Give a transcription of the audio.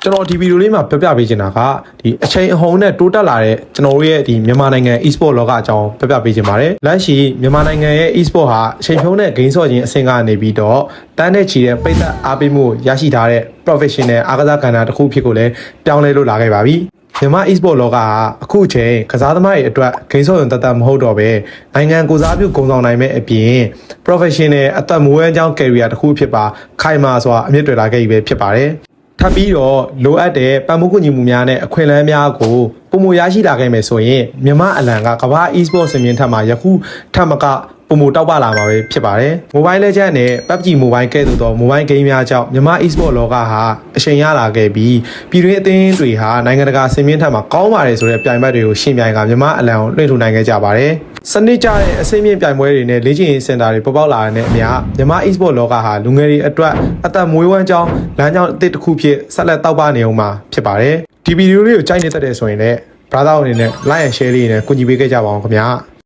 ကျွန်တော်ဒီဗီဒီယိုလေးမှာပြောပြပေးချင်တာကဒီအချိန်အဟုန်နဲ့တိုးတက်လာတဲ့ကျွန်တော်တို့ရဲ့ဒီမြန်မာနိုင်ငံ e-sport လောကအကြောင်းပြောပြပေးချင်ပါတယ်လက်ရှိမြန်မာနိုင်ငံရဲ့ e-sport ဟာအချိန်ဖြုံးတဲ့ game ဆော့ခြင်းအဆင့်ကနေပြီးတော့တန်းတဲ့ချီတဲ့ပိတ်သက်အားပေးမှုရရှိထားတဲ့ professional အားကစားကဏ္ဍတစ်ခုဖြစ်ကိုလည်းပြောင်းလဲလို့လာခဲ့ပါပြီမြန်မာ e-sport လောကဟာအခုချိန်ကစားသမားတွေအတွက် game ဆော့ရုံတသက်မဟုတ်တော့ပဲနိုင်ငံကိုစားပြုဂုဏ်ဆောင်နိုင်မဲ့အပြင် professional အသက်မွေးဝမ်းကြောင်း career တစ်ခုဖြစ်ပါခိုင်မာစွာအမြင့်တွယ်လာခဲ့ပြီပဲဖြစ်ပါတယ်ထပ်ပြီးတော့လိုအပ်တဲ့ပံ့ပိုးကူညီမှုများနဲ့အခွင့်အလမ်းများကိုပုံမရရှိလာခဲ့မယ်ဆိုရင်မြန်မာအလံကကမ္ဘာ e-sport စင်မြင့်ထက်မှာယခုထပ်မကပုံမတောက်ပလာမှာပဲဖြစ်ပါတယ်။ Mobile Legends နဲ့ PUBG Mobile ကဲ့သို့သော mobile game များကြောင့်မြန်မာ e-sport လောကဟာအချိန်ရလာခဲ့ပြီးပြည်တွင်းအသင်းတွေဟာနိုင်ငံတကာစင်မြင့်ထက်မှာကောင်းပါတယ်ဆိုတဲ့ပြိုင်ဘက်တွေကိုရှင်ပြိုင်ကမြန်မာအလံကိုလွှင့်ထူနိုင်ခဲ့ကြပါတယ်။စနစ်ကျတဲ့အစိမ့်မြင့်ပြိုင်ပွဲတွေနဲ့လေ့ကျင့်ရေးစင်တာတွေပေါ်ပေါက်လာတဲ့အမျှမြန်မာ e-sport လောကဟာလူငယ်တွေအတွက်အသက်မွေးဝမ်းကြောင်းလမ်းကြောင်းအသစ်တစ်ခုဖြစ်ဆက်လက်တောက်ပနေအောင်မှာဖြစ်ပါတယ်။ဒီဗီဒီယိုလေးကိုကြိုက်နေတတ်တယ်ဆိုရင်လည်း brother အနေနဲ့ like and share လေးနဲ့ကူညီပေးခဲ့ကြပါအောင်ခင်ဗျာ။